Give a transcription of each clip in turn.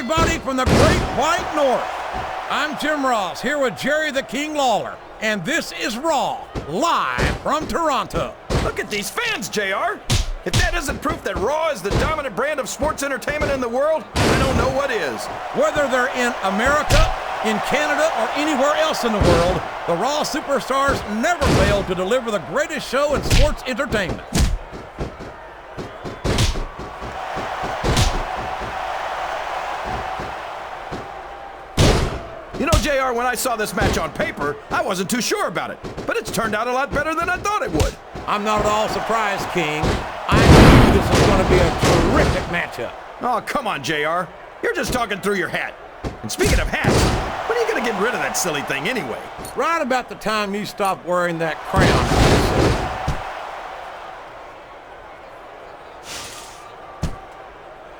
everybody from the Great White North. I'm Jim Ross, here with Jerry the King Lawler, and this is Raw, live from Toronto. Look at these fans, JR. If that isn't proof that Raw is the dominant brand of sports entertainment in the world, I don't know what is. Whether they're in America, in Canada, or anywhere else in the world, the Raw superstars never fail to deliver the greatest show in sports entertainment. You know, JR, when I saw this match on paper, I wasn't too sure about it, but it's turned out a lot better than I thought it would. I'm not at all surprised, King. I knew this was going to be a terrific matchup. Oh, come on, JR. You're just talking through your hat. And speaking of hats, when are you going to get rid of that silly thing anyway? Right about the time you stop wearing that crown.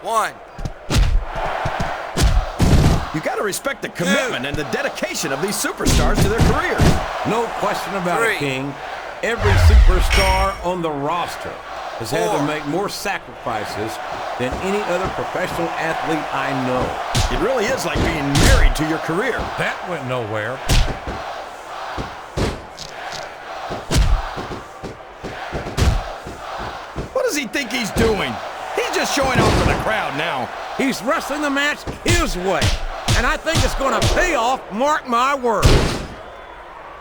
One. You got to respect the commitment and the dedication of these superstars to their careers. No question about Three. it, King. Every superstar on the roster has had to make more sacrifices than any other professional athlete I know. It really is like being married to your career. That went nowhere. What does he think he's doing? He's just showing off for the crowd now. He's wrestling the match his way, and I think it's going to pay off, mark my words.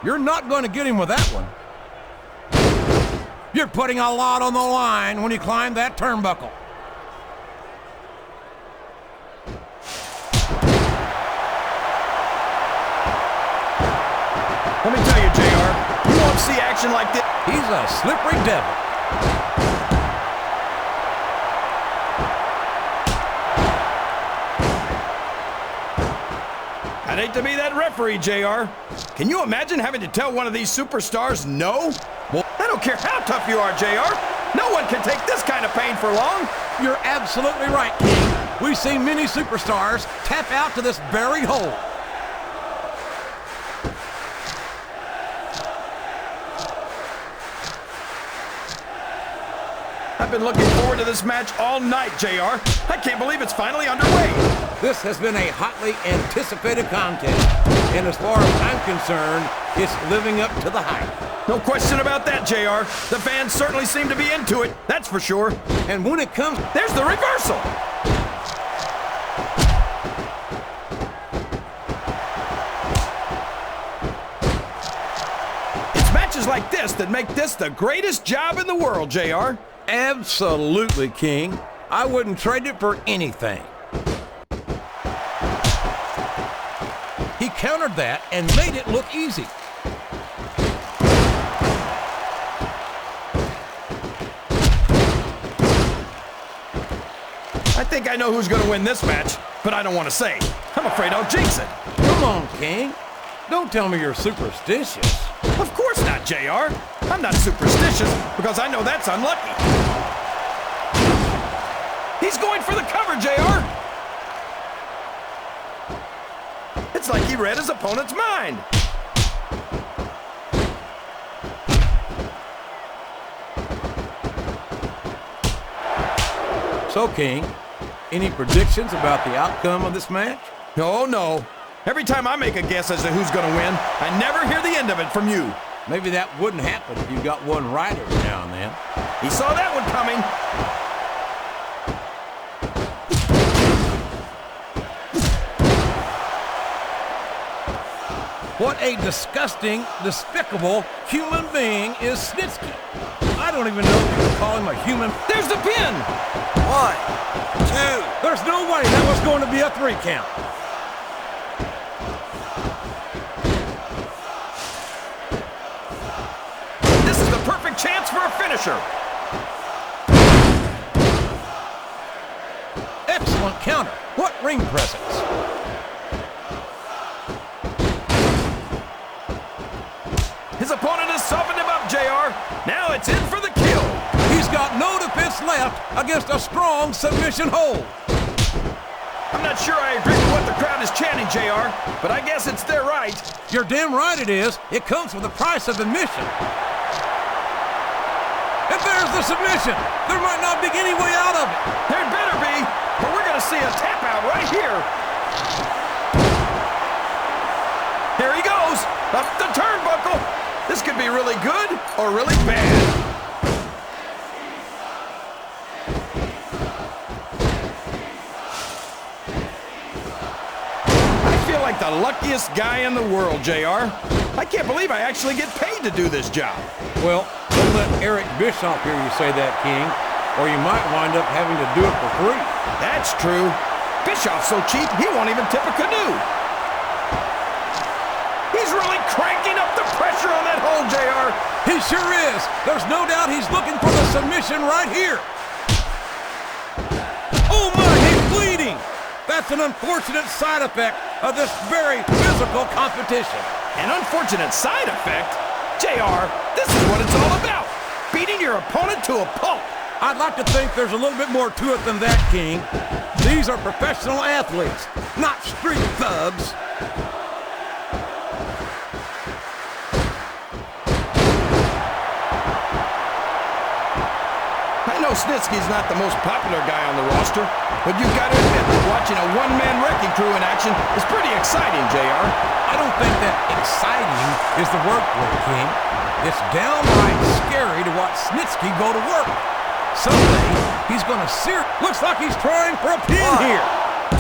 You're not going to get him with that one. You're putting a lot on the line when you climb that turnbuckle. Let me tell you, JR, you won't see action like this. He's a slippery devil. I'd hate to be that referee, JR. Can you imagine having to tell one of these superstars no? Well, I don't care how tough you are, JR. No one can take this kind of pain for long. You're absolutely right, King. We've seen many superstars tap out to this very hole. I've been looking forward to this match all night, JR. I can't believe it's finally underway. This has been a hotly anticipated contest, and as far as I'm concerned, it's living up to the hype. No question about that, JR. The fans certainly seem to be into it, that's for sure. And when it comes, There's the reversal. It's matches like this that make this the greatest job in the world, JR. absolutely, King. I wouldn't trade it for anything. He countered that and made it look easy. I think I know who's going to win this match, but I don't want to say. I'm afraid I'll jinx it. Come on, King. Don't tell me you're superstitious. Of course not, JR. I'm not superstitious because I know that's unlucky. He's going for the cover, JR. It's like he read his opponent's mind. So, King, any predictions about the outcome of this match? Oh, no. Every time I make a guess as to who's going to win, I never hear the end of it from you. Maybe that wouldn't happen if you got one right every now and then. He saw that one coming. What a disgusting, despicable human being is Snitsky. I don't even know if you can call him a human. There's the pin. 1, 2. There's no way that was going to be a 3 count. This is the perfect chance for a finisher. Excellent counter. What ring presence. His opponent has softened him up, JR. Now it's in for the kill. He's got no defense left against a strong submission hold. I'm not sure I agree with what the crowd is chanting, JR, but I guess it's their right. You're damn right it is. It comes with the price of admission. And there's the submission. There might not be any way out of it. There'd better be, or we're going to to see a tap out right here. Here he goes, up the turnbuckle. This could be really good or really bad. Like the luckiest guy in the world, JR. I can't believe I actually get paid to do this job. Well, don't let Eric Bischoff hear you say that, King, or you might wind up having to do it for free. That's true. Bischoff's so cheap, he won't even tip a canoe. He's really cranking up the pressure on that hole, JR. He sure is. There's no doubt he's looking for the submission right here. Oh my, he's bleeding. That's an unfortunate side effect of this very physical competition. An unfortunate side effect? JR, this is what it's all about. Beating your opponent to a pulp. I'd like to think there's a little bit more to it than that, King. These are professional athletes, not street thugs. I know Snitsky's not the most popular guy on the roster, but you've got to admit that watching a one-man wrecking crew in action is pretty exciting, JR. I don't think that exciting is the word for it, King. It's downright scary to watch Snitsky go to work. Someday, he's going to sear. Looks like he's trying for a pin here.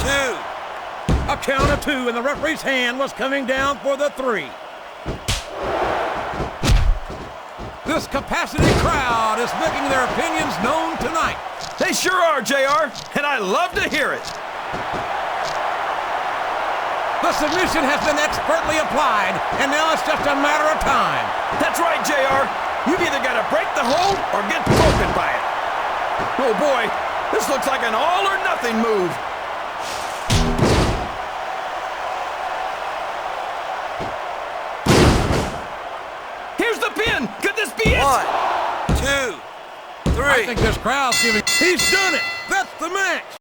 2. A count of 2, and the referee's hand was coming down for the 3. This capacity crowd is making their opinions known tonight. They sure are, JR, and I love to hear it. The submission has been expertly applied, and now it's just a matter of time. That's right, JR. You've either got to break the hold or get broken by it. Oh boy, this looks like an all-or-nothing move. Here's the pin. Could this be it? 1, 2, 3. I think this crowd's giving. He's done it. That's the match.